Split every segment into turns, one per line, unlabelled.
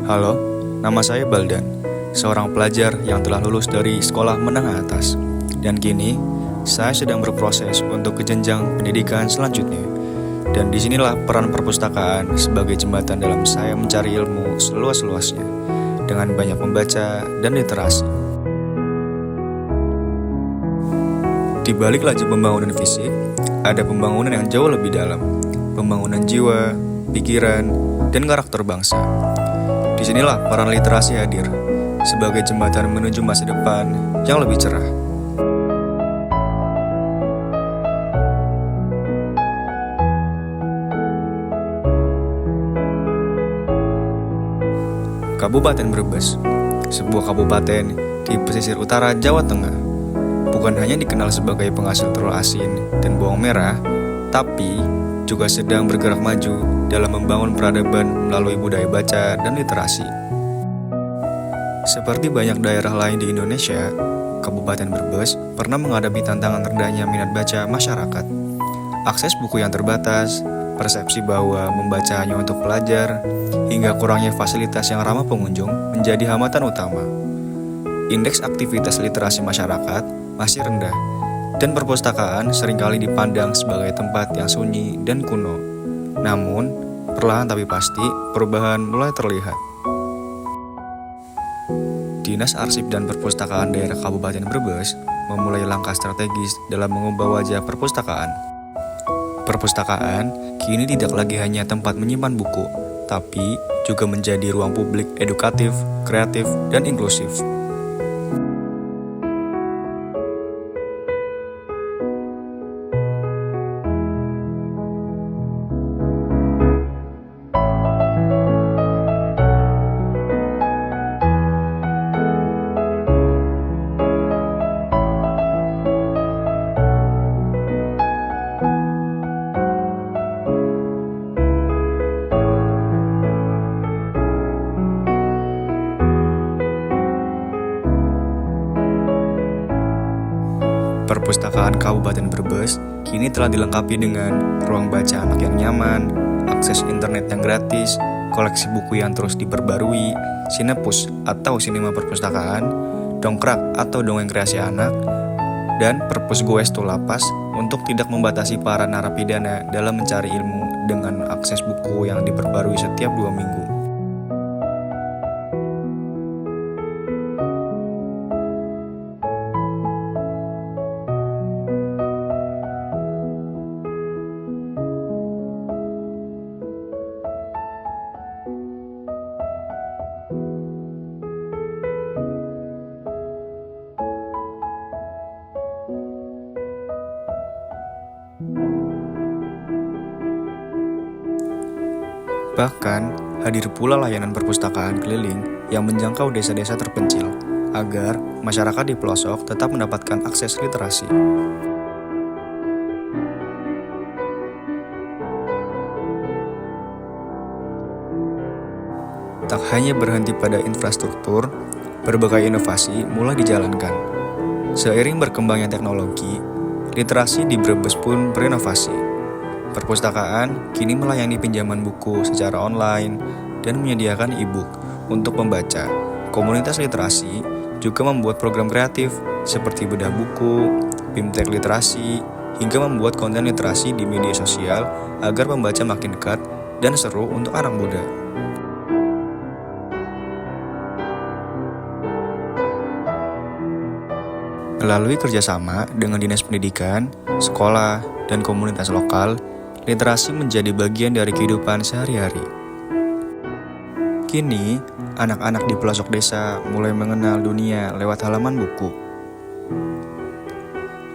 Halo, nama saya Baldan, seorang pelajar yang telah lulus dari sekolah menengah atas. Dan kini, saya sedang berproses untuk ke jenjang pendidikan selanjutnya. Dan disinilah peran perpustakaan sebagai jembatan dalam saya mencari ilmu seluas-luasnya, dengan banyak membaca dan literasi. Di balik laju pembangunan fisik, ada pembangunan yang jauh lebih dalam, pembangunan jiwa, pikiran, dan karakter bangsa. Disinilah peran literasi hadir, sebagai jembatan menuju masa depan yang lebih cerah. Kabupaten Brebes, sebuah kabupaten di pesisir utara Jawa Tengah, bukan hanya dikenal sebagai penghasil telur asin dan bawang merah, tapi juga sedang bergerak maju dalam membangun peradaban melalui budaya baca dan literasi. Seperti banyak daerah lain di Indonesia, Kabupaten Brebes pernah menghadapi tantangan rendahnya minat baca masyarakat. Akses buku yang terbatas, persepsi bahwa membaca hanya untuk pelajar, hingga kurangnya fasilitas yang ramah pengunjung menjadi hambatan utama. Indeks aktivitas literasi masyarakat masih rendah, dan perpustakaan seringkali dipandang sebagai tempat yang sunyi dan kuno. Namun, perlahan tapi pasti, perubahan mulai terlihat. Dinas Arsip dan Perpustakaan Daerah Kabupaten Brebes memulai langkah strategis dalam mengubah wajah perpustakaan. Perpustakaan kini tidak lagi hanya tempat menyimpan buku, tapi juga menjadi ruang publik edukatif, kreatif, dan inklusif. Perpustakaan Kabupaten Brebes kini telah dilengkapi dengan ruang baca anak yang nyaman, akses internet yang gratis, koleksi buku yang terus diperbarui, sinepus atau sinema perpustakaan, dongkrak atau dongeng kreasi anak, dan perpus goes lapas untuk tidak membatasi para narapidana dalam mencari ilmu dengan akses buku yang diperbarui setiap 2 minggu. Bahkan, hadir pula layanan perpustakaan keliling yang menjangkau desa-desa terpencil, agar masyarakat di pelosok tetap mendapatkan akses literasi. Tak hanya berhenti pada infrastruktur, berbagai inovasi mulai dijalankan. Seiring berkembangnya teknologi, literasi di Brebes pun berinovasi. Perpustakaan kini melayani pinjaman buku secara online dan menyediakan e-book untuk membaca. Komunitas literasi juga membuat program kreatif seperti bedah buku, bimtek literasi, hingga membuat konten literasi di media sosial agar membaca makin dekat dan seru untuk anak muda. Melalui kerjasama dengan Dinas Pendidikan, sekolah, dan komunitas lokal, literasi menjadi bagian dari kehidupan sehari-hari. Kini, anak-anak di pelosok desa mulai mengenal dunia lewat halaman buku.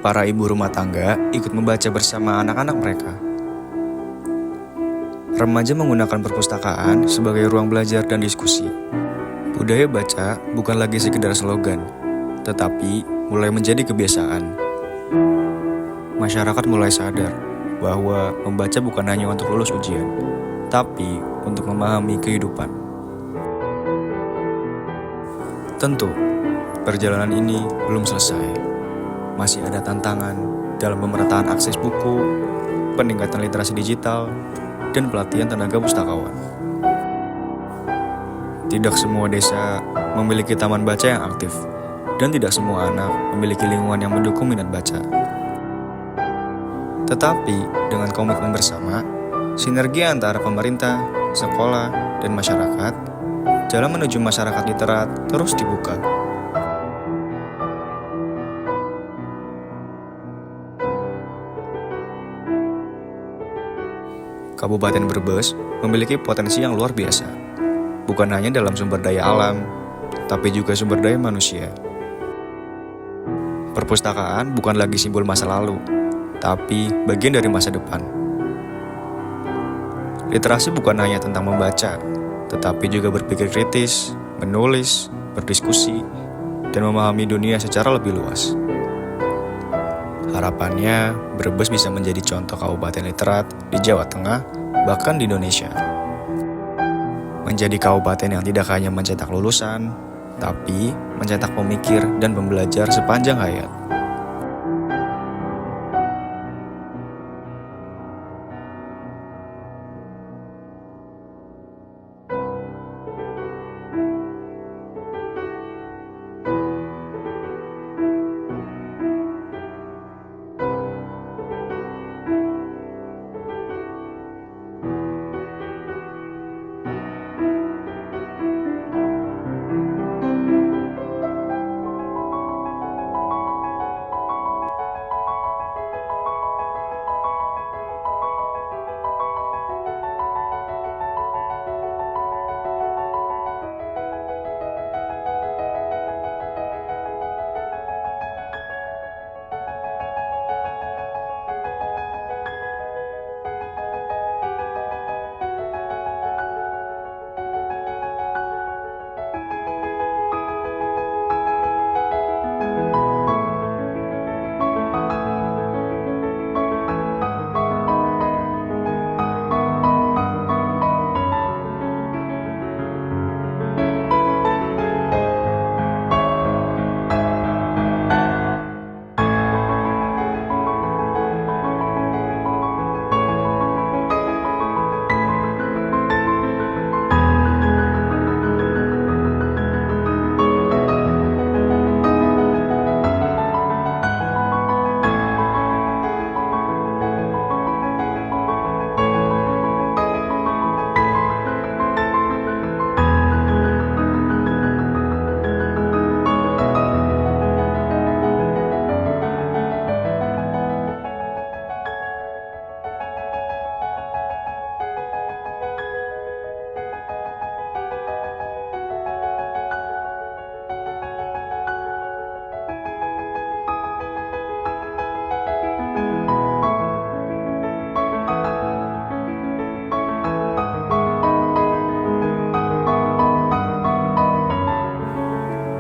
Para ibu rumah tangga ikut membaca bersama anak-anak mereka. Remaja menggunakan perpustakaan sebagai ruang belajar dan diskusi. Budaya baca bukan lagi sekedar slogan, tetapi mulai menjadi kebiasaan. Masyarakat mulai sadar bahwa membaca bukan hanya untuk lulus ujian, tapi untuk memahami kehidupan. Tentu, perjalanan ini belum selesai. Masih ada tantangan dalam pemerataan akses buku, peningkatan literasi digital, dan pelatihan tenaga pustakawan. Tidak semua desa memiliki taman baca yang aktif, dan tidak semua anak memiliki lingkungan yang mendukung minat baca. Tetapi, dengan komitmen bersama, sinergi antara pemerintah, sekolah, dan masyarakat, jalan menuju masyarakat literat terus dibuka. Kabupaten Brebes memiliki potensi yang luar biasa, bukan hanya dalam sumber daya alam, tapi juga sumber daya manusia. Perpustakaan bukan lagi simbol masa lalu, tapi bagian dari masa depan. Literasi bukan hanya tentang membaca, tetapi juga berpikir kritis, menulis, berdiskusi, dan memahami dunia secara lebih luas. Harapannya, Brebes bisa menjadi contoh kabupaten literat di Jawa Tengah, bahkan di Indonesia. Menjadi kabupaten yang tidak hanya mencetak lulusan, tapi mencetak pemikir dan pembelajar sepanjang hayat.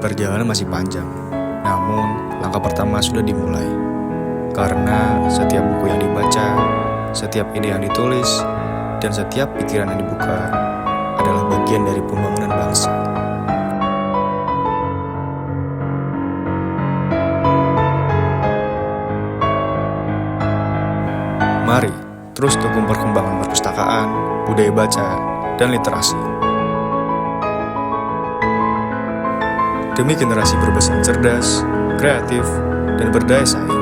Perjalanan masih panjang, namun langkah pertama sudah dimulai. Karena setiap buku yang dibaca, setiap ide yang ditulis, dan setiap pikiran yang dibuka adalah bagian dari pembangunan bangsa. Mari terus dukung perkembangan perpustakaan, budaya baca, dan literasi. Demi generasi Brebes yang cerdas, kreatif, dan berdaya saing.